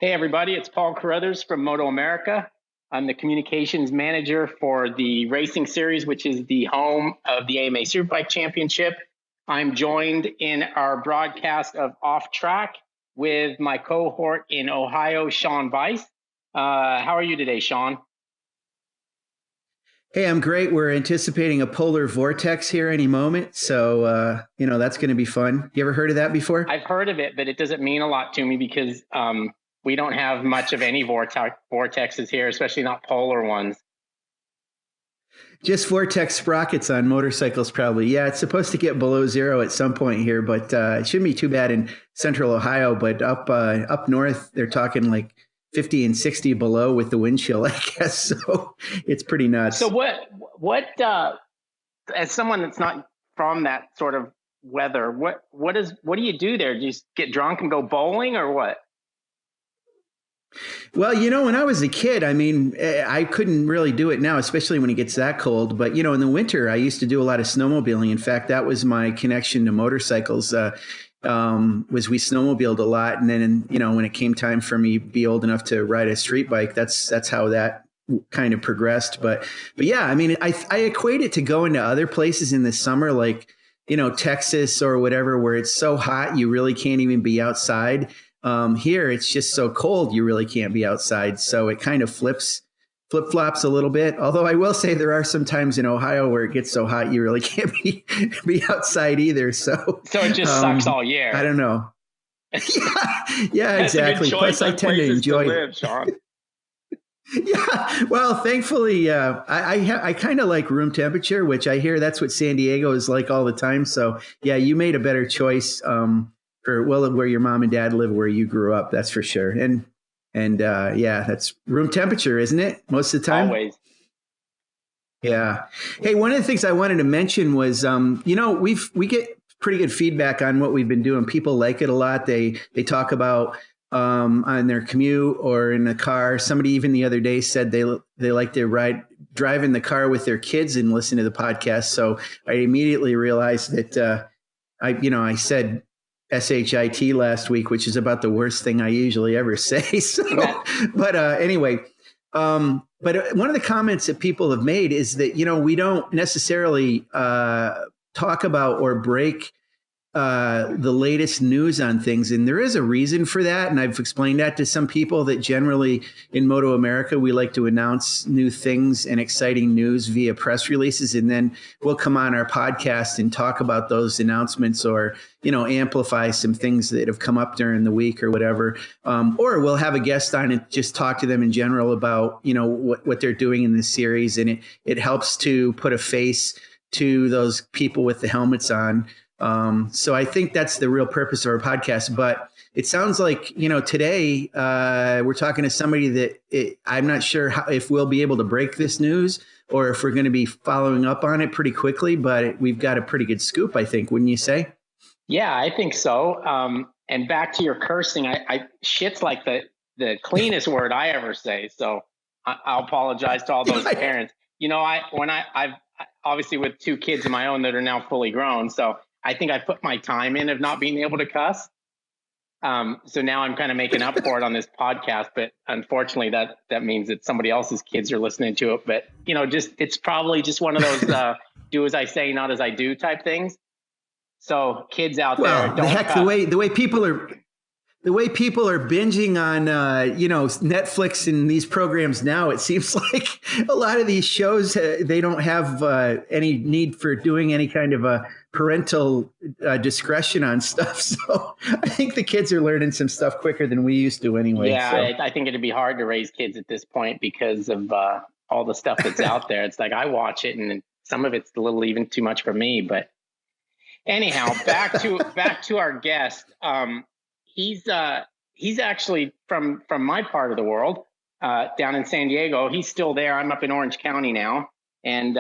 Hey everybody, it's Paul Carruthers from MotoAmerica. I'm the communications manager for the Racing Series, which is the home of the AMA Superbike Championship. I'm joined in our broadcast of Off Track with my cohort in Ohio, Scheibe Bice. How are you today, Sean? Hey, I'm great. We're anticipating a polar vortex here any moment. So, that's going to be fun. You ever heard of that before? I've heard of it, but it doesn't mean a lot to me because we don't have much of any vortexes here, especially not polar ones. Just vortex sprockets on motorcycles, probably. Yeah, it's supposed to get below zero at some point here, but it shouldn't be too bad in central Ohio. But up north, they're talking like 50 and 60 below with the wind chill, I guess. So it's pretty So nuts. what as someone that's not from that sort of weather, what do you do there? Do you just get drunk and go bowling or what? Well, when I was a kid, I mean, I couldn't really do it now, especially when it gets that cold. But, in the winter, I used to do a lot of snowmobiling. In fact, that was my connection to motorcycles, was we snowmobiled a lot. And then, when it came time for me to be old enough to ride a street bike, that's how that kind of progressed. But yeah, I mean, I equate it to going to other places in the summer, like, Texas or whatever, where it's so hot, you really can't even be outside. Here, it's just so cold, you really can't be outside. So it kind of flip flops a little bit. Although I will say there are some times in Ohio where it gets so hot, you really can't be outside either. So, So it just sucks all I year. don't know. Yeah, That's a good exactly. choice Plus, I of tend to places to enjoy it. live, Sean. Yeah, well, thankfully, I kind of like room temperature, which I hear that's what San Diego is like all the time. So, yeah, you made a better choice for where your mom and dad live, where you grew up. That's for sure. And yeah, that's room temperature, isn't it? Most of the time. Always. Yeah. Hey, one of the things I wanted to mention was, we get pretty good feedback on what we've been doing. People like it a lot. They talk about on their commute or in the car. Somebody even the other day said they like to drive in the car with their kids and listen to the podcast. So I immediately realized that I said shit last week, which is about the worst thing I usually ever say. So, but anyway. But one of the comments that people have made is that, we don't necessarily talk about or break the latest news on things. And there is a reason for that. And I've explained that to some people that generally in Moto America, we like to announce new things and exciting news via press releases. And then we'll come on our podcast and talk about those announcements or, amplify some things that have come up during the week or whatever. Or we'll have a guest on and just talk to them in general about, what they're doing in this series. And it helps to put a face to those people with the helmets on. So I think that's the real purpose of our podcast. But it sounds like, today we're talking to somebody that I'm not sure if we'll be able to break this news or if we're going to be following up on it pretty quickly. But we've got a pretty good scoop, I think, wouldn't you say? Yeah, I think so. And back to your cursing, I shit's like the cleanest word I ever say. So I'll apologize to all those parents. I've obviously with two kids of my own that are now fully grown. So I think I put my time in of not being able to cuss. So now I'm kind of making up for it on this podcast, but unfortunately that means that somebody else's kids are listening to it. But it's probably just one of those do as I say, not as I do type things. So kids out there, Well, the don't heck, the cuss. way people are binging on Netflix and these programs now, it seems like a lot of these shows they don't have any need for doing any kind of a parental discretion on stuff. So I think the kids are learning some stuff quicker than we used to anyway. Yeah, So I think it'd be hard to raise kids at this point because of all the stuff that's out there. It's like I watch it and some of it's a little even too much for me. But anyhow, back to our guest. He's actually from my part of the world, down in San Diego. He's still there. I'm up in Orange County now, and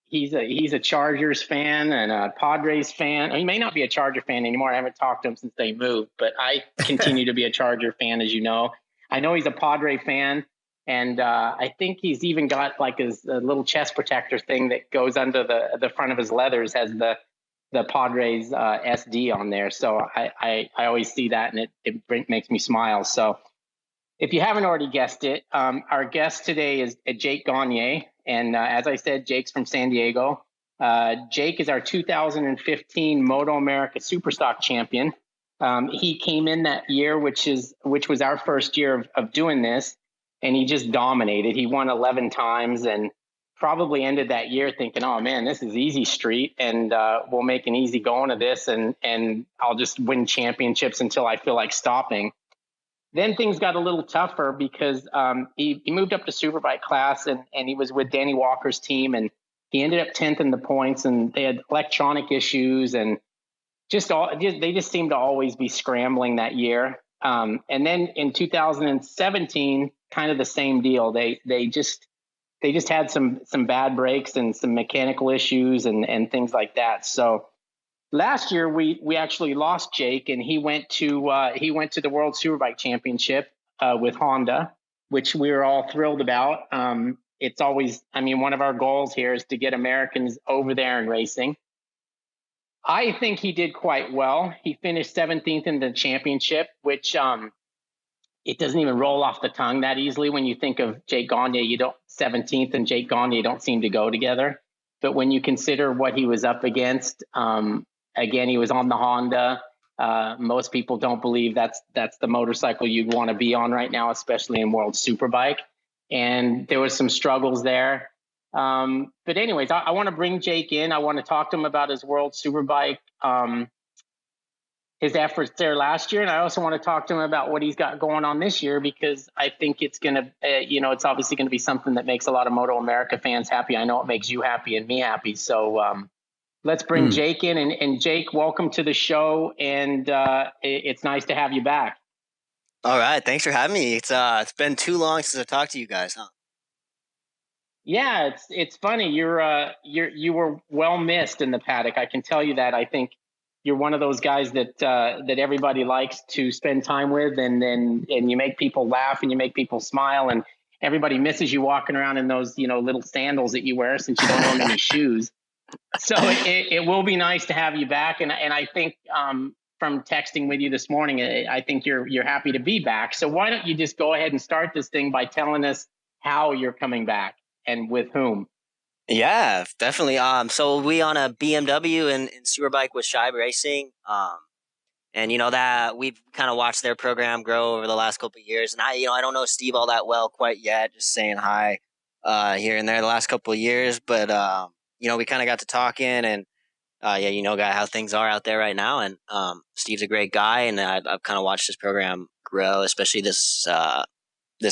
he's a Chargers fan and a Padres fan. He may not be a Charger fan anymore. I haven't talked to him since they moved, but I continue to be a Charger fan, as you know. I know he's a Padre fan, and I think he's even got like his little chest protector thing that goes under the front of his leathers, has the Padres SD on there. So I always see that and it makes me smile. So If you haven't already guessed it, our guest today is Jake Gagne. And as I said, Jake's from San Diego. Jake is our 2015 MotoAmerica Superstock champion. He came in that year, which was our first year of doing this, and he just dominated. He won 11 times and probably ended that year thinking, oh man, this is easy street, and we'll make an easy going of this, and I'll just win championships until I feel like stopping. Then things got a little tougher because he moved up to Superbike class, and he was with Danny Walker's team, and he ended up 10th in the points, and they had electronic issues, and they just seemed to always be scrambling that year. And then in 2017, kind of the same deal. They just had some bad breaks and some mechanical issues and things like that. So last year we actually lost Jake, and he went to the World Superbike Championship with Honda, which we were all thrilled about. It's always, I mean, one of our goals here is to get Americans over there and racing. I think he did quite well. He finished 17th in the championship, which it doesn't even roll off the tongue that easily. When you think of Jake Gagne, 17th and Jake Gagne don't seem to go together. But when you consider what he was up against, again, he was on the Honda. Most people don't believe that's the motorcycle you'd want to be on right now, especially in World Superbike. And there was some struggles there. But anyways, I want to bring Jake in. I want to talk to him about his World Superbike, his efforts there last year. And I also want to talk to him about what he's got going on this year, because I think it's going to, it's obviously going to be something that makes a lot of MotoAmerica fans happy. I know it makes you happy and me happy. So let's bring Jake in. And Jake, welcome to the show. And it's nice to have you back. All right. Thanks for having me. It's been too long since I talked to you guys, huh? Yeah, it's funny. You were well missed in the paddock. I can tell you that. I think you're one of those guys that everybody likes to spend time with, and you make people laugh and you make people smile, and everybody misses you walking around in those little sandals that you wear since you don't own any shoes. So it will be nice to have you back, and I think from texting with you this morning, I think you're happy to be back. So why don't you just go ahead and start this thing by telling us how you're coming back and with whom? Yeah, definitely. So we on a BMW and Superbike with Scheibe Racing. And that we've kind of watched their program grow over the last couple of years. And I don't know Steve all that well quite yet, just saying hi here and there the last couple of years. But we kind of got to talking, and how things are out there right now. And Steve's a great guy, and I've kind of watched this program grow, especially this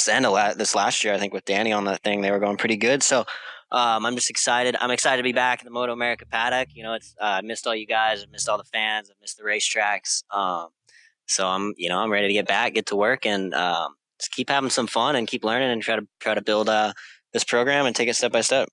end of this last year. I think with Danny on that thing, they were going pretty good. So I'm just excited. I'm excited to be back in the MotoAmerica paddock. I missed all you guys. I missed all the fans. I missed the racetracks. So I'm ready to get back, get to work, and just keep having some fun and keep learning and try to build this program and take it step by step.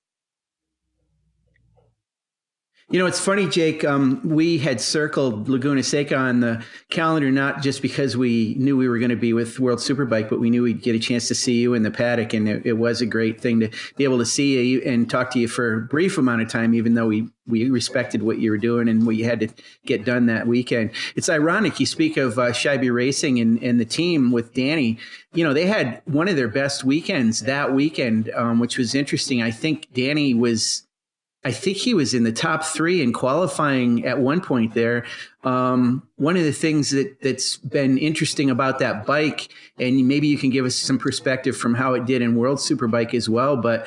It's funny, Jake. We had circled Laguna Seca on the calendar, not just because we knew we were going to be with World Superbike, but we knew we'd get a chance to see you in the paddock. And it was a great thing to be able to see you and talk to you for a brief amount of time, even though we respected what you were doing and what you had to get done that weekend. It's ironic. You speak of Scheibe Racing and the team with Danny. They had one of their best weekends that weekend, which was interesting. I think he was in the top 3 in qualifying at one point there. One of the things that's been interesting about that bike, and maybe you can give us some perspective from how it did in World Superbike as well, but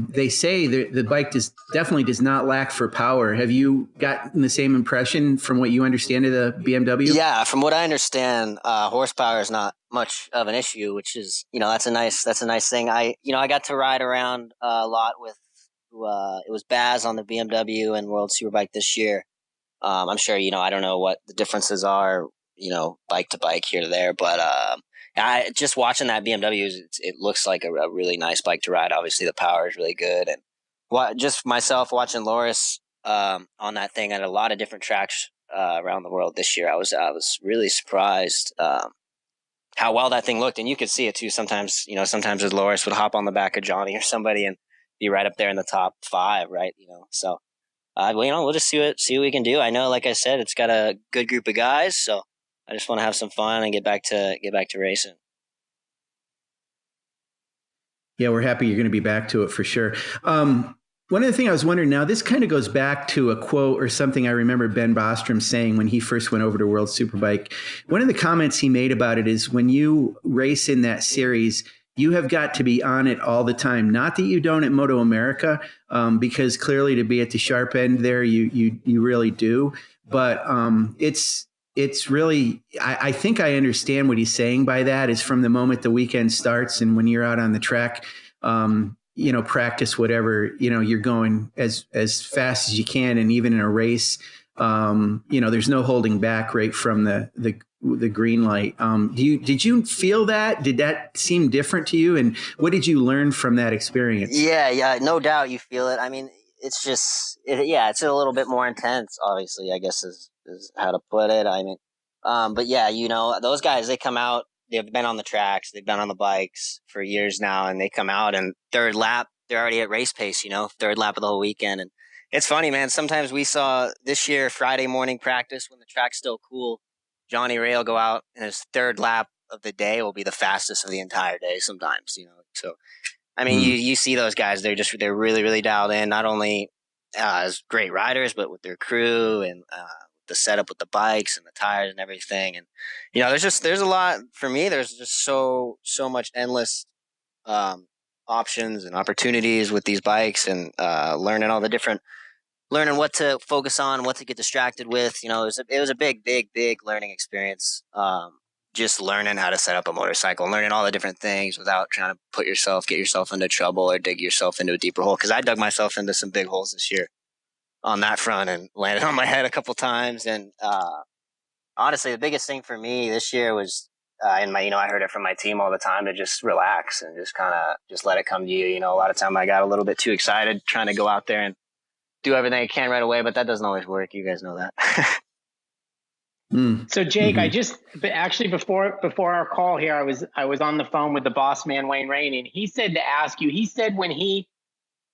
they say the bike definitely does not lack for power. Have you gotten the same impression from what you understand of the BMW? Yeah, from what I understand, horsepower is not much of an issue, which is, that's a nice thing. I got to ride around a lot with it was Baz on the BMW and World Superbike this year. I'm sure, I don't know what the differences are, bike to bike here to there, but I just watching that BMW, it looks like a really nice bike to ride. Obviously the power is really good. And just myself watching Loris on that thing at a lot of different tracks around the world this year, I was really surprised how well that thing looked. And you could see it too. Sometimes with Loris would hop on the back of Johnny or somebody and be right up there in the top 5, right? So we'll just see what we can do. I know, like I said, it's got a good group of guys, so I just want to have some fun and get back to racing. Yeah, we're happy you're going to be back to it for sure. One other thing I was wondering now, this kind of goes back to a quote or something I remember Ben Bostrom saying when he first went over to World Superbike. One of the comments he made about it is when you race in that series, you have got to be on it all the time. Not that you don't at MotoAmerica, because clearly to be at the sharp end there, you really do. But it's really, I think I understand what he's saying by that is from the moment the weekend starts and when you're out on the track, practice whatever, you're going as fast as you can. And even in a race, there's no holding back right from the green light. Did you feel that? Did that seem different to you? And what did you learn from that experience? Yeah, no doubt you feel it. I mean, it's just, it's a little bit more intense, obviously, I guess is how to put it. I mean, but yeah, those guys, they come out, they've been on the tracks, they've been on the bikes for years now, and they come out and third lap, they're already at race pace, third lap of the whole weekend. And it's funny, man. Sometimes we saw this year, Friday morning practice when the track's still cool, Johnny Ray will go out and his third lap of the day will be the fastest of the entire day sometimes, So, I mean, you see those guys, they're really, really dialed in, not only as great riders, but with their crew and the setup with the bikes and the tires and everything. And, there's a lot for me. There's just so much endless options and opportunities with these bikes and learning what to focus on, what to get distracted with. It was a big, big, big learning experience. Just learning how to set up a motorcycle, learning all the different things without trying to get yourself into trouble or dig yourself into a deeper hole. Cause I dug myself into some big holes this year on that front and landed on my head a couple times. And, honestly, the biggest thing for me this year was, I heard it from my team all the time to just relax and just kind of just let it come to you. A lot of time I got a little bit too excited trying to go out there and do everything I can right away, but that doesn't always work. You guys know that. So Jake, actually before our call here, I was on the phone with the boss man, Wayne Rainey, and he said to ask you, he said when he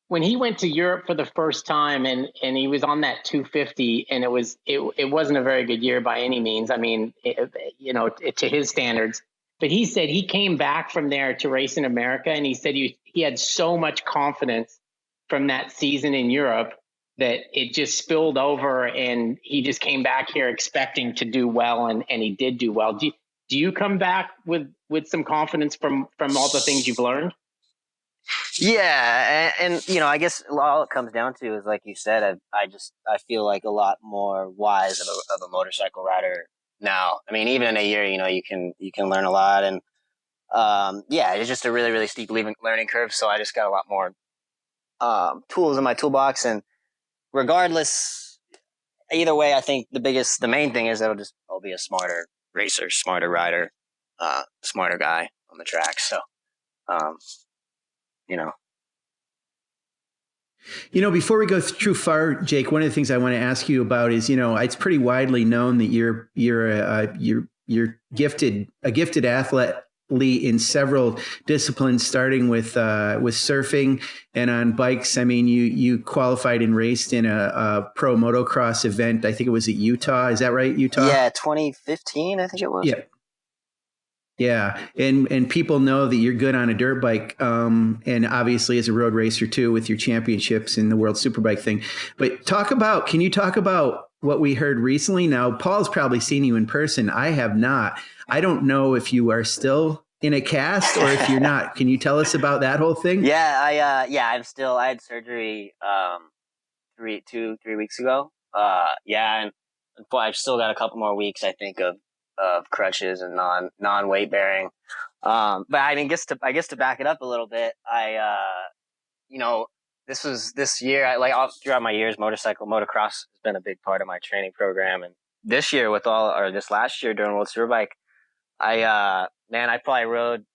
went to Europe for the first time and he was on that 250 and it wasn't a very good year by any means. I mean, to his standards, but he said he came back from there to race in America. And he said he had so much confidence from that season in Europe that it just spilled over and he just came back here expecting to do well. And he did do well. Do you come back with some confidence from all the things you've learned? Yeah, and I guess all it comes down to is, like you said, I feel like a lot more wise of a motorcycle rider now. I mean, even in a year, you can learn a lot, and it's just a really, really steep learning curve. So I just got a lot more tools in my toolbox, and regardless, either way, I think the main thing is that I'll be a smarter racer, smarter rider, smarter guy on the track. So. Before we go too far, Jake, one of the things I want to ask you about is, it's pretty widely known that you're a gifted athlete in several disciplines, starting with surfing and on bikes. I mean, you qualified and raced in a pro motocross event. I think it was at Utah. Is that right? Utah? Yeah, 2015, I think it was. Yeah. Yeah, and people know that you're good on a dirt bike, and obviously as a road racer too, with your championships in the World Superbike thing. But can you talk about what we heard recently? Now, Paul's probably seen you in person. I have not. I don't know if you are still in a cast or if you're not. Can you tell us about that whole thing? Yeah, I had surgery 3 weeks ago. And I've still got a couple more weeks, I think, of crutches and non weight bearing. But I mean, I guess to back it up a little bit, this year, throughout my years, motocross has been a big part of my training program. And this year this last year during World Superbike, I probably rode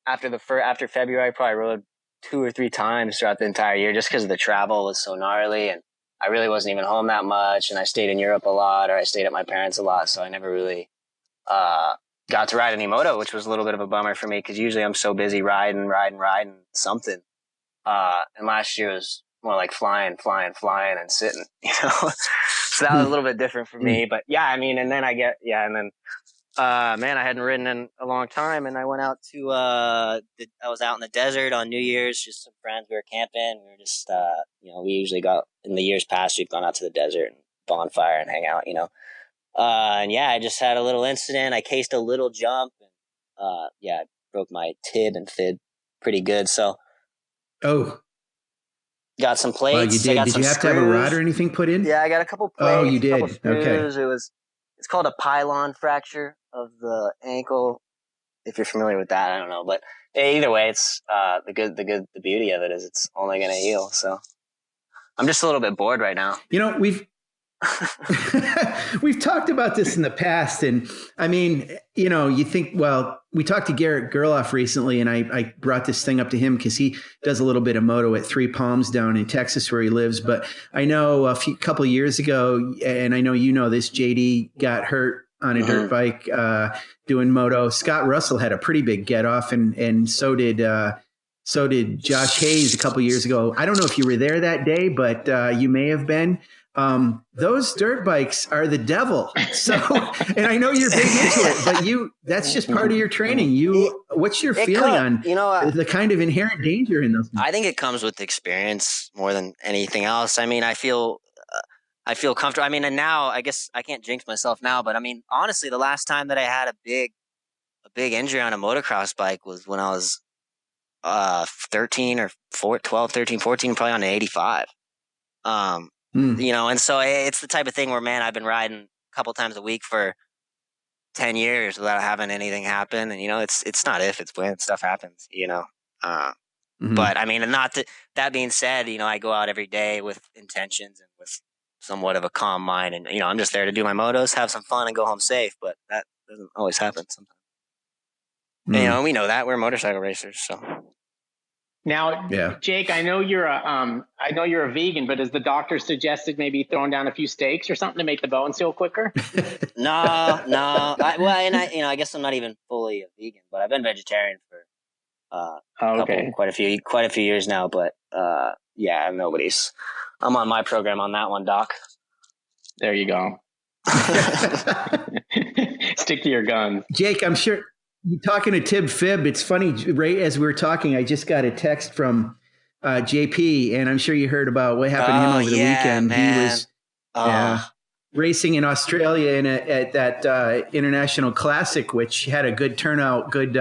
after February, I probably rode 2 or 3 times throughout the entire year just because the travel was so gnarly and I really wasn't even home that much. And I stayed in Europe a lot, or I stayed at my parents' a lot. So I never really got to ride any moto, which was a little bit of a bummer for me because usually I'm so busy riding something. And last year was more like flying and sitting, So that was a little bit different for me. But yeah, I mean, and then Man, I hadn't ridden in a long time, and I went out to I was out in the desert on New Year's. Just some friends, we were camping. We were just we usually got in the years past. We've gone out to the desert and bonfire and hang out. And yeah, I just had a little incident. I cased a little jump, and I broke my tib and fib pretty good. So got some plates. Well, you did. Did you have to have a rod or anything put in? Yeah, I got a couple plates. Oh, you did. A couple screws. Okay. It's called a pylon fracture of the ankle. If you're familiar with that, I don't know, but either way, it's the beauty of it is it's only going to heal. So I'm just a little bit bored right now. We've talked about this in the past, and I mean, you think, well, we talked to Garrett Gerloff recently, and I brought this thing up to him because he does a little bit of moto at Three Palms down in Texas where he lives. But I know couple of years ago, and I know this, JD got hurt on a dirt bike doing moto. Scott Russell had a pretty big get off, and so did Josh Hayes a couple of years ago. I don't know if you were there that day, but you may have been. Those dirt bikes are the devil. So, and I know you're big into it, but that's just part of your training. What's your feeling on the kind of inherent danger in those? I think it comes with experience more than anything else. I mean, I feel comfortable. I mean, and now I guess I can't jinx myself now, but I mean, honestly, the last time that I had a big injury on a motocross bike was when I was 13 or 12, 13, 14, probably on an 85. And so it's the type of thing where, man, I've been riding a couple times a week for 10 years without having anything happen. And, it's not if, it's when stuff happens, But I mean, and that being said, I go out every day with intentions and with somewhat of a calm mind. And, I'm just there to do my motos, have some fun and go home safe. But that doesn't always happen sometimes. And, we know that we're motorcycle racers. So. Now, Jake, I know you're a vegan, but has the doctor suggested maybe throwing down a few steaks or something to make the bones heal quicker? No. I guess I'm not even fully a vegan, but I've been vegetarian for quite a few years now. But I'm on my program on that one, Doc. There you go. Stick to your guns, Jake. I'm sure. You talking to Tib Fib, it's funny, right as we were talking, I just got a text from JP, and I'm sure you heard about what happened to him over the weekend. Man. He was racing in Australia at that International Classic, which had a good turnout, good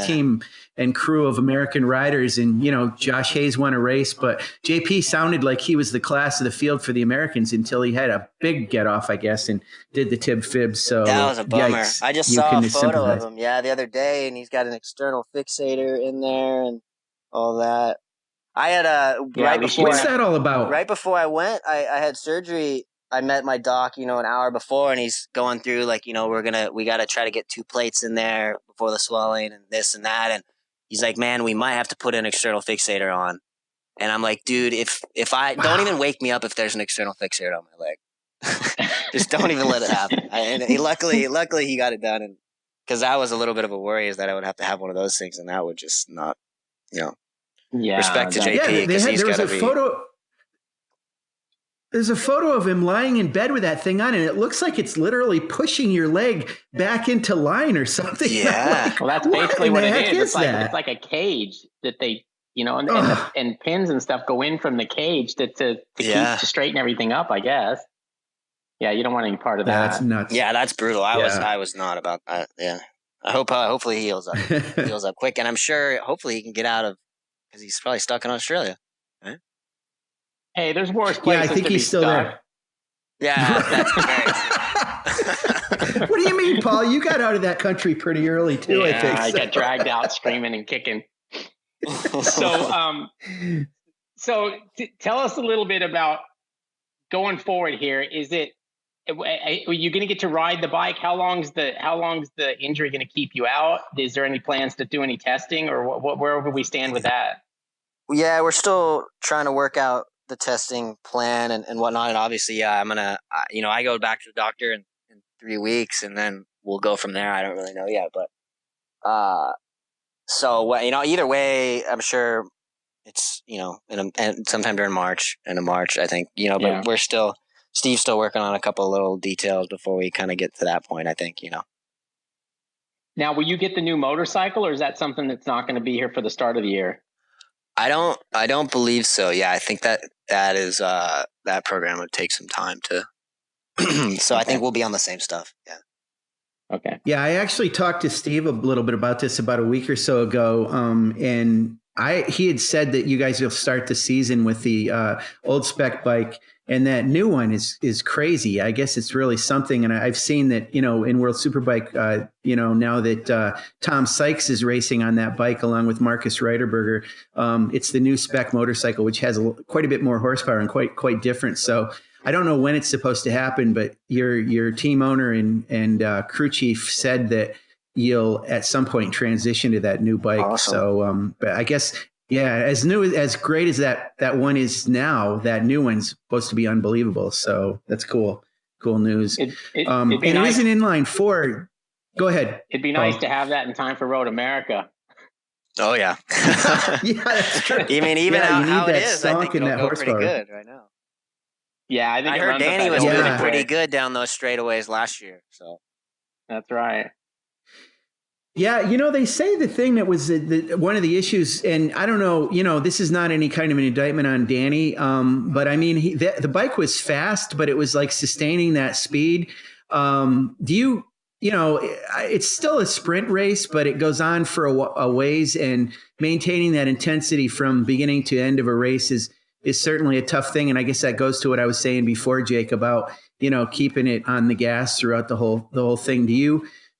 team and crew of American riders. And, Josh Hayes won a race, but JP sounded like he was the class of the field for the Americans until he had a big get off, I guess, and did the Tib Fib. So that was a bummer. Yikes, I just saw a photo of him, the other day, and he's got an external fixator in there and all that. I had what's that all about? Right before I went, I had surgery. I met my doc, an hour before, and he's going through we got to try to get 2 plates in there before the swelling and this and that. And he's like, man, we might have to put an external fixator on. And I'm like, dude, if I don't even wake me up if there's an external fixator on my leg, just don't even let it happen. And luckily he got it done. And cause that was a little bit of a worry, is that I would have to have one of those things, and that would just not, respect to JP. There was a photo. There's a photo of him lying in bed with that thing on, and it looks like it's literally pushing your leg back into line or something. Yeah. Well, that's basically what it is. It's like a cage that they, and pins and stuff go in from the cage to straighten everything up, I guess. Yeah, you don't want any part of that. That's nuts. Yeah, that's brutal. I was not about that. Yeah. I hope hopefully he heals up quick, and I'm sure hopefully he can get out of, because he's probably stuck in Australia. Right? Hey, there's worse places. Yeah, I think he's still there. Yeah, that's very. What do you mean, Paul? You got out of that country pretty early too. Yeah, I think I got dragged out screaming and kicking. So tell us a little bit about going forward here. Are you going to get to ride the bike? How long's the injury going to keep you out? Is there any plans to do any testing, or where would we stand with that? Yeah, we're still trying to work out the testing plan and whatnot. And obviously, I'm going to, I go back to the doctor in 3 weeks, and then we'll go from there. I don't really know yet, but, either way, I'm sure it's, and sometime during March, I think, but Steve's still working on a couple of little details before we kind of get to that point, I think, Now, will you get the new motorcycle, or is that something that's not going to be here for the start of the year? I don't believe so. Yeah, I think that is that program would take some time to. So okay. I think we'll be on the same stuff. Yeah. Okay. Yeah, I actually talked to Steve a little bit about this about a week or so ago, and he had said that you guys will start the season with the old spec bike, and that new one is crazy. I guess it's really something, and I've seen that in World Superbike, now that Tom Sykes is racing on that bike along with Marcus Reiterberger, it's the new spec motorcycle, which has quite a bit more horsepower and quite different. So I don't know when it's supposed to happen, but your team owner and crew chief said that you'll at some point transition to that new bike. Awesome. So, but I guess, yeah, as great as that one is now, that new one's supposed to be unbelievable. So that's cool. Cool news. And nice. It is an inline four. Go ahead. It'd be nice to have that in time for Road America. Oh yeah. Yeah, that's true. I mean, even how it is, I think it'll go pretty good right now. Yeah, I heard Danny was moving pretty good down those straightaways last year. So that's right. Yeah, they say the thing that was one of the issues, and I don't know, this is not any kind of an indictment on Danny, but I mean, the bike was fast, but it was like sustaining that speed. It's still a sprint race, but it goes on for a ways, and maintaining that intensity from beginning to end of a race is certainly a tough thing. And I guess that goes to what I was saying before, Jake, about, keeping it on the gas throughout the whole thing.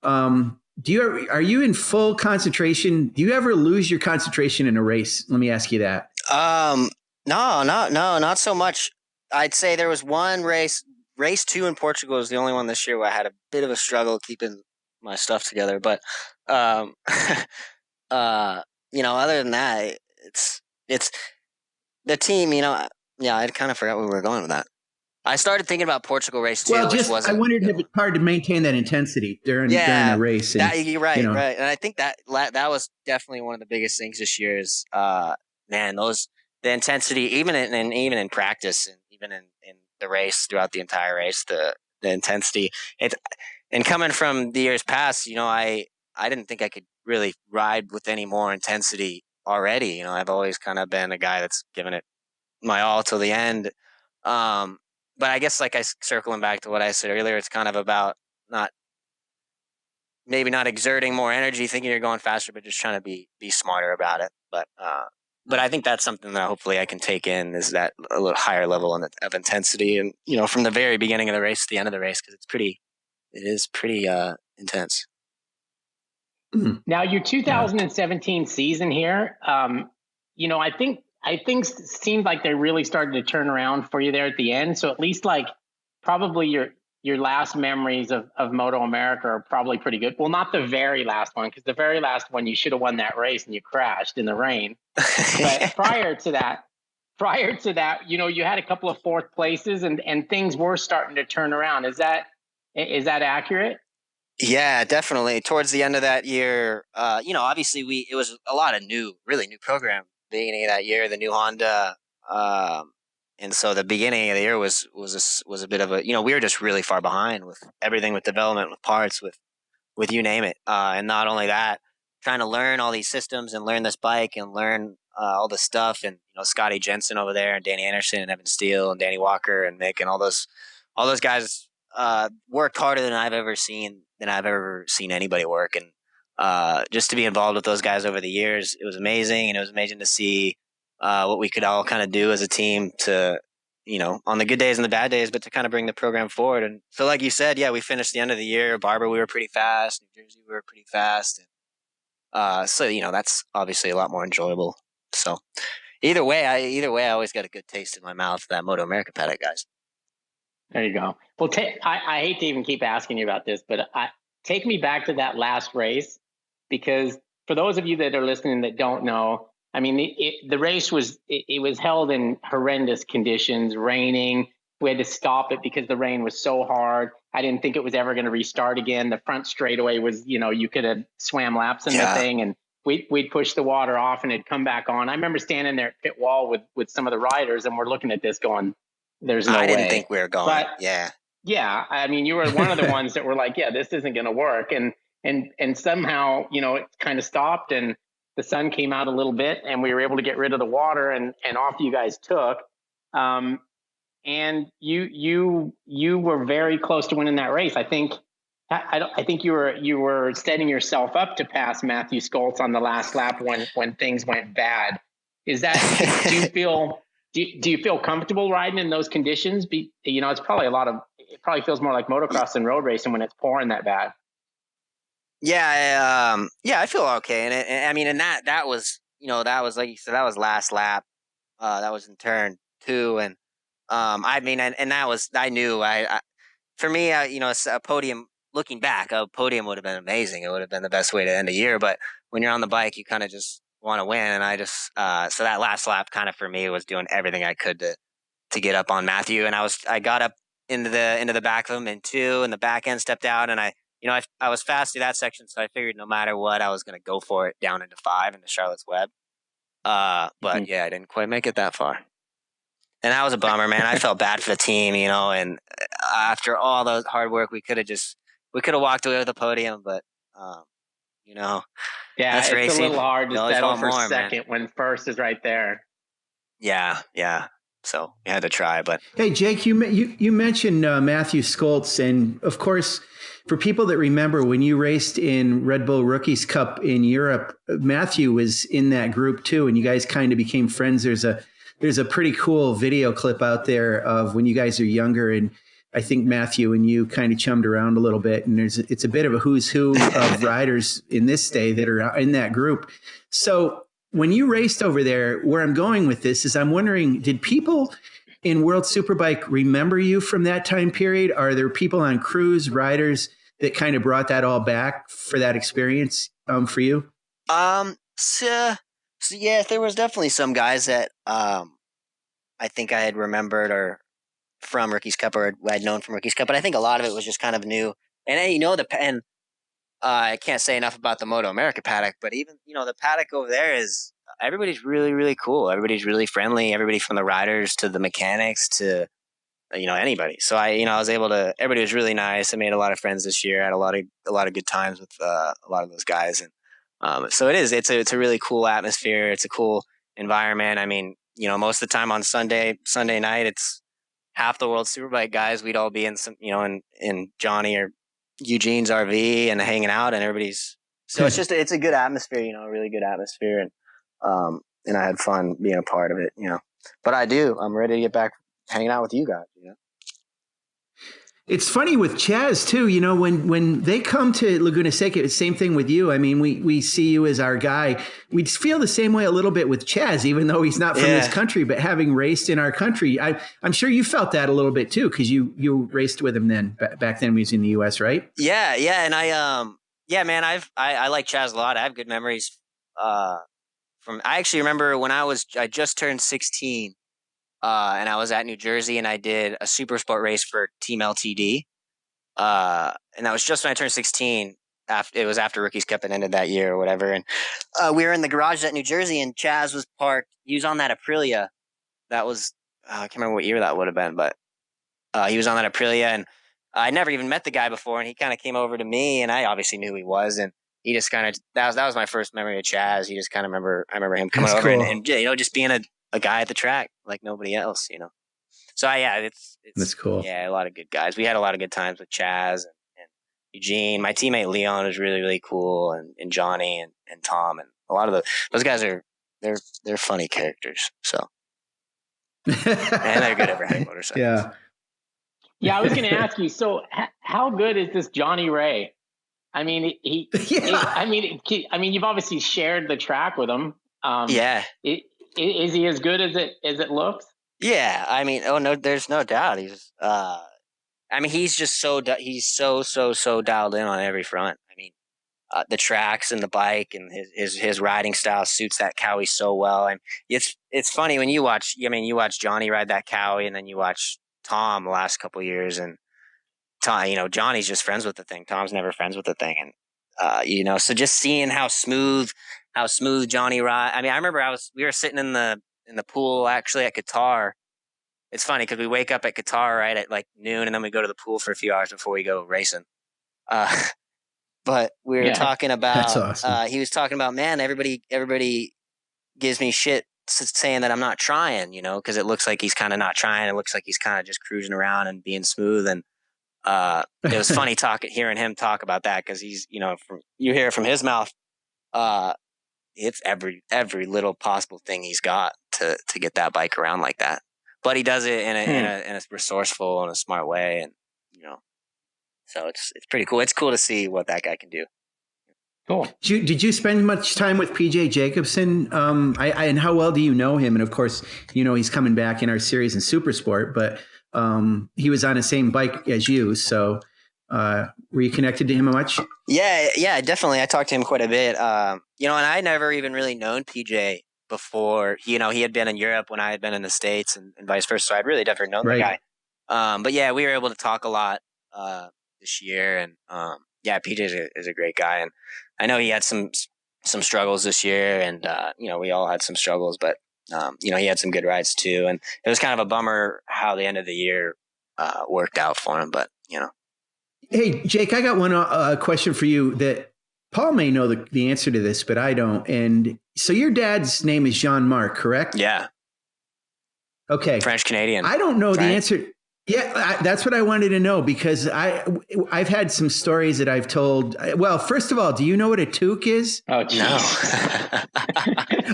Are you in full concentration? Do you ever lose your concentration in a race? Let me ask you that. No, not so much. I'd say there was one race 2 in Portugal is the only one this year where I had a bit of a struggle keeping my stuff together. But, other than that, it's the team, I kind of forgot where we were going with that. I started thinking about Portugal race 2. Well, I wondered if it's hard to maintain that intensity during a race. And, you're right, right. And I think that was definitely one of the biggest things this year is, the intensity, even in practice and even in the race throughout the entire race, the intensity. And coming from the years past, I didn't think I could really ride with any more intensity already. I've always kind of been a guy that's given it my all till the end. But I guess circling back to what I said earlier, it's kind of about not exerting more energy, thinking you're going faster, but just trying to be smarter about it. But I think that's something that hopefully I can take in is that a little higher level of intensity, and from the very beginning of the race to the end of the race, because it is pretty intense. Now your 2017 season here, I think seemed like they really started to turn around for you there at the end. So at least probably your last memories of MotoAmerica are probably pretty good. Well, not the very last one, because the very last one you should have won that race and you crashed in the rain. But prior to that, you had a couple of fourth places and things were starting to turn around. Is that accurate? Yeah, definitely. Towards the end of that year, obviously it was a lot of really new program beginning of that year, the new Honda. And so the beginning of the year was a bit of a, we were just really far behind with everything, with development, with parts, with you name it. And not only that, trying to learn all these systems and learn this bike and learn all this stuff. And, Scotty Jensen over there and Danny Anderson and Evan Steele and Danny Walker and Mick and all those guys worked harder than I've ever seen anybody work. And just to be involved with those guys over the years, it was amazing. And it was amazing to see what we could all kind of do as a team to, on the good days and the bad days, but to kind of bring the program forward. And so, like you said, we finished the end of the year. Barber, we were pretty fast. New Jersey, we were pretty fast. And, so, that's obviously a lot more enjoyable. So either way, I always got a good taste in my mouth for that MotoAmerica paddock, guys. There you go. Well, I hate to even keep asking you about this, but take me back to that last race, because for those of you that are listening that don't know, I mean, the race was held in horrendous conditions, raining. We had to stop it because the rain was so hard. I didn't think it was ever going to restart again. The front straightaway was, you could have swam laps in the thing, and we'd push the water off and it'd come back on. I remember standing there at pit wall with some of the riders, and we're looking at this going, there's no way. I didn't think we were going. But, yeah. I mean, you were one of the ones that were like, yeah, this isn't going to work. And and somehow, it kind of stopped, and the sun came out a little bit, and we were able to get rid of the water, and off you guys took. And you were very close to winning that race. I think you were setting yourself up to pass Matthew Skoltz on the last lap when things went bad. Is that do you feel comfortable riding in those conditions? It's probably it probably feels more like motocross than road racing when it's pouring that bad. Yeah, I feel okay. And that was, like you said, that was last lap. That was in turn 2. And, and that was, I knew for me, a podium, looking back, a podium would have been amazing. It would have been the best way to end a year. But when you're on the bike, you kind of just want to win. And I just, so that last lap kind of for me was doing everything I could to get up on Matthew. And I got up into the back of him in 2, and the back end stepped out, and I was fast through that section, so I figured no matter what, I was going to go for it down into 5 into Charlotte's Web. But yeah, I didn't quite make it that far. And that was a bummer, man. I felt bad for the team, and after all the hard work, we could have walked away with a podium, but, yeah, that's it's racing. A little hard to settle for second when first is right there. Yeah. So we had to try, but hey, Jake, you mentioned Matthew Skoltz, and of course, for people that remember when you raced in Red Bull Rookies Cup in Europe, Matthew was in that group too, and you guys kind of became friends. There's a pretty cool video clip out there of when you guys are younger, and I think Matthew and you kind of chummed around a little bit, and it's a bit of a who's who of riders in this day that are in that group. So when you raced over there, where I'm going with this is I'm wondering, did people in World Superbike remember you from that time period? Are there people on crews, riders that kind of brought that all back for that experience for you? So yeah, there was definitely some guys that I think I had remembered or from Rookies Cup or I'd known from Rookies Cup, but I think a lot of it was just kind of new. And I can't say enough about the MotoAmerica paddock, but even, the paddock over there is, everybody's really, really cool. Everybody's really friendly. Everybody from the riders to the mechanics to, anybody. So everybody was really nice. I made a lot of friends this year. I had a lot of good times with a lot of those guys. And so it's a really cool atmosphere. It's a cool environment. I mean, most of the time on Sunday night, it's half the World Superbike guys. We'd all be in some, in Johnny or Eugene's RV and hanging out, and it's a good atmosphere, a really good atmosphere. And I had fun being a part of it, but I'm ready to get back hanging out with you guys, It's funny with Chaz too, when they come to Laguna Seca, it's the same thing with you. I mean, we see you as our guy. We feel the same way a little bit with Chaz, even though he's not from this country, but having raced in our country, I'm sure you felt that a little bit too, because you raced with him then back then when he was in the US, right? Yeah. And man, I like Chaz a lot. I have good memories I actually remember when I just turned 16. And I was at New Jersey, and I did a super sport race for Team LTD. And that was just when I turned 16. It was after Rookies Cup and ended that year or whatever. And we were in the garage at New Jersey, and Chaz was parked. He was on that Aprilia. That was, I can't remember what year that would have been, but he was on that Aprilia. And I never even met the guy before, and he kind of came over to me, and I obviously knew who he was. And he just kind of, that was my first memory of Chaz. He just kind of I remember him coming over and just being a guy at the track like nobody else, So it's that's cool. Yeah, a lot of good guys. We had a lot of good times with Chaz and Eugene. My teammate Leon was really, really cool, and Johnny and Tom, and a lot of those guys they're funny characters. So and they're good at riding motorcycles. Yeah, I was going to ask you. So how good is this Johnny Ray? I mean, you've obviously shared the track with him. Is he as good as it looks? Yeah, I mean, no, there's no doubt. He's, he's just so dialed in on every front. I mean, the tracks and the bike and his riding style suits that Cowie so well. And it's funny when you watch Johnny ride that Cowie, and then you watch Tom the last couple of years, and Tom, Johnny's just friends with the thing. Tom's never friends with the thing, and so just seeing how smooth Johnny ride. I mean, I remember we were sitting in the pool actually at Qatar. It's funny because we wake up at Qatar right at like noon, and then we go to the pool for a few hours before we go racing. but we were talking about, that's awesome. he was talking about, man, everybody gives me shit saying that I'm not trying, you know, because it looks like he's kind of not trying. It looks like he's kind of just cruising around and being smooth. And it was funny hearing him talk about that, because he's, you know, you hear it from his mouth. It's every little possible thing he's got to get that bike around like that. But he does it in a resourceful and a smart way, and you know, so it's pretty cool. It's cool to see what that guy can do. Cool. Did you spend much time with PJ Jacobsen? And how well do you know him? And of course, you know, he's coming back in our series in Supersport, but he was on the same bike as you. So were you connected to him much? Yeah, definitely. I talked to him quite a bit. You know, and I never even really known PJ before. You know, he had been in Europe when I had been in the States, and vice versa. So I'd really never known the guy. But yeah, we were able to talk a lot this year, and yeah, PJ is a great guy, and I know he had some struggles this year, and you know, we all had some struggles, but you know, he had some good rides too, and it was kind of a bummer how the end of the year worked out for him, but you know. Hey, Jake, I got one question for you that Paul may know the answer to this, but I don't. And so your dad's name is Jean-Marc, correct? Yeah. Okay. French Canadian. I don't know the answer. Yeah, that's what I wanted to know, because I've had some stories that I've told. Well, first of all, do you know what a toque is? Oh, no.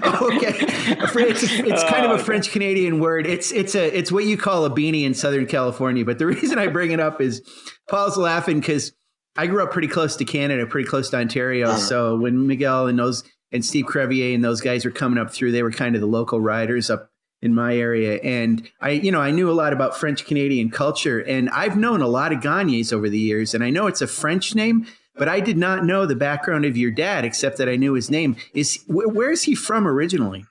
Oh, okay. It's kind of a French Canadian word. It's what you call a beanie in Southern California. But the reason I bring it up is Paul's laughing because I grew up pretty close to Canada, pretty close to Ontario. Uh-huh. So when Miguel and Steve Crevier and those guys were coming up through, they were kind of the local riders up in my area. And I knew a lot about French Canadian culture, and I've known a lot of Gagnes over the years, and I know it's a French name, but I did not know the background of your dad, except that I knew his name. Where is he from originally?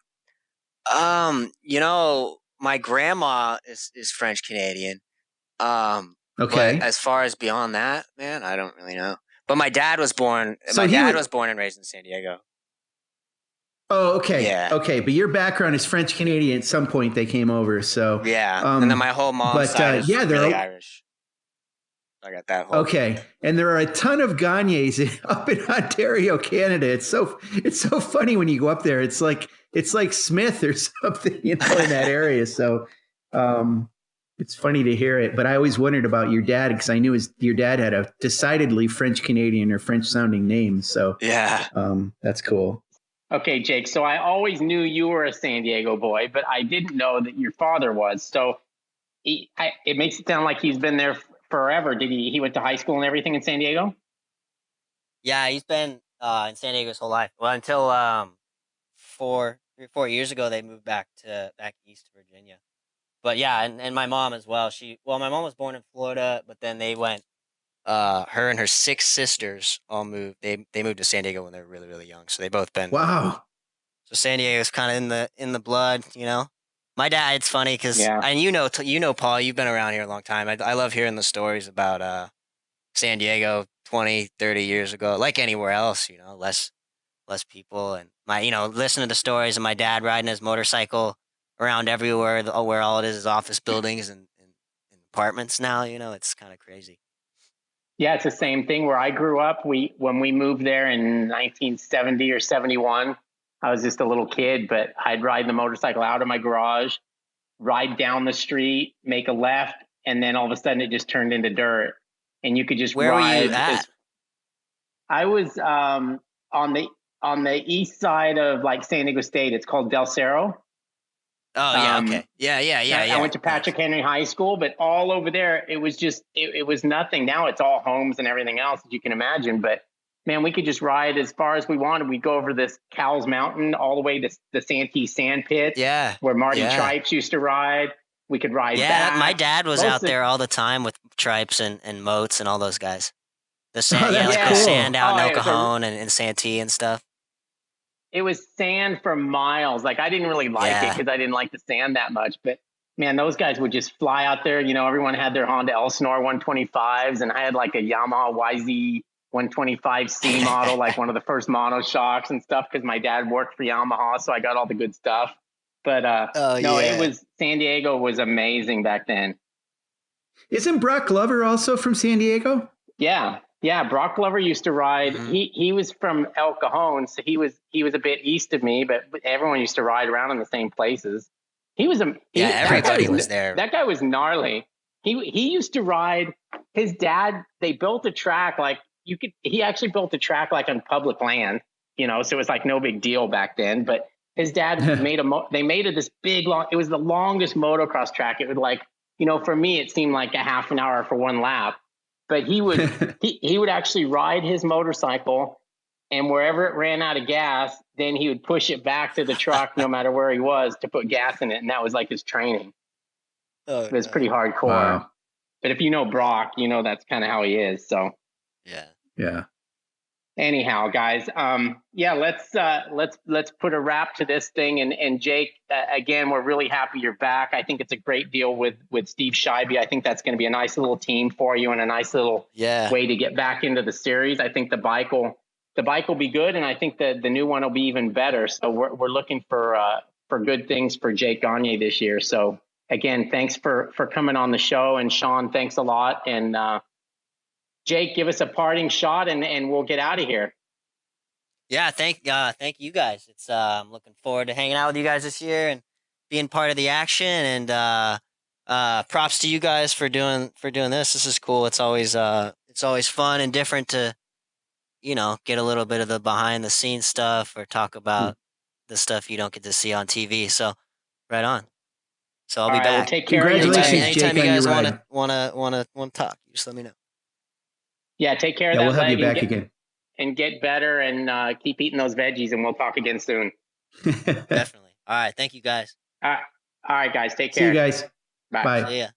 You know, my grandma is French Canadian. Okay. But as far as beyond that, man, I don't really know. But my dad was born and raised in San Diego. Oh, okay. Yeah. Okay. But your background is French Canadian. At some point they came over. So yeah. And then my whole mom's side is really Irish. I got that whole okay. And there are a ton of Gagnes up in Ontario, Canada. It's so funny when you go up there. It's like Smith or something, in that area. So it's funny to hear it. But I always wondered about your dad, because I knew your dad had a decidedly French Canadian or French sounding name. So yeah, that's cool. Okay, Jake. So I always knew you were a San Diego boy, but I didn't know that your father was. So it makes it sound like he's been there forever. Did he went to high school and everything in San Diego? Yeah, he's been in San Diego his whole life. Well, until 4 or 4 years ago, they moved back east to Virginia. But yeah, and my mom as well. My mom was born in Florida, but then they went. Her and her 6 sisters all moved. They moved to San Diego when they were really, really young. So they both been. Wow. So San Diego's kind of in the blood, you know. My dad, it's funny because, and you know, Paul, you've been around here a long time. I love hearing the stories about San Diego 20, 30 years ago, like anywhere else, you know, less people, and listening to the stories of my dad riding his motorcycle around everywhere, where all it is office buildings and apartments now. You know, it's kind of crazy. Yeah, it's the same thing where I grew up. When we moved there in 1970 or 71, I was just a little kid, but I'd ride the motorcycle out of my garage, ride down the street, make a left, and then all of a sudden it just turned into dirt. And you could just Where ride. Were you at? I was on the east side of like San Diego State. It's called Del Cerro. Oh, yeah, okay. Yeah. I went to Patrick Henry High School, but all over there, it was just, it was nothing. Now it's all homes and everything else that you can imagine. But, man, we could just ride as far as we wanted. We'd go over this Cowles Mountain all the way to the Santee Sand Pit, where Marty Tripes used to ride. We could ride back. My dad was out there all the time with Tripes and Moats and all those guys. The sand, the sand out in El Cajon and Santee and stuff. It was sand for miles. Like, I didn't really like it because I didn't like the sand that much. But, man, those guys would just fly out there. You know, everyone had their Honda Elsinore 125s, and I had like a Yamaha YZ 125C model, like one of the first monoshocks and stuff, because my dad worked for Yamaha, so I got all the good stuff. But, it was San Diego was amazing back then. Isn't Brock Glover also from San Diego? Yeah. Yeah, Brock Glover used to ride. Mm-hmm. He was from El Cajon, so he was a bit east of me, but everyone used to ride around in the same places. Yeah, everybody was there. That guy was gnarly. He used to ride. His dad, they built a track like you could. He actually built a track like on public land, so it was like no big deal back then. But his dad made they made it this big long. It was the longest motocross track. It would for me it seemed like a half an hour for one lap. But he would actually ride his motorcycle, and wherever it ran out of gas, then he would push it back to the truck, no matter where he was, to put gas in it, and that was like his training. Oh, it was pretty hardcore. Wow. But if you know Brock, that's kind of how he is. So yeah. Anyhow, guys, let's put a wrap to this thing. And Jake, again, we're really happy you're back. I think it's a great deal with Steve Scheibe. I think that's going to be a nice little team for you and a nice little way to get back into the series. I think the bike will be good, and I think the new one will be even better. So we're looking for good things for Jake Gagne this year. So again, thanks for coming on the show, and Sean, thanks a lot. And Jake, give us a parting shot, and we'll get out of here. Yeah, thank you guys. It's I'm looking forward to hanging out with you guys this year and being part of the action. And props to you guys for doing this. This is cool. It's always fun and different to get a little bit of the behind the scenes stuff or talk about the stuff you don't get to see on TV. So right on. So I'll be back. Well, take care. Congratulations, anytime Jake, you guys want to talk, you just let me know. Yeah, take care of that. We'll have leg you back again. And get better, and keep eating those veggies, and we'll talk again soon. Definitely. All right. Thank you, guys. All right, guys. Take care. See you guys. Bye. Bye. See ya.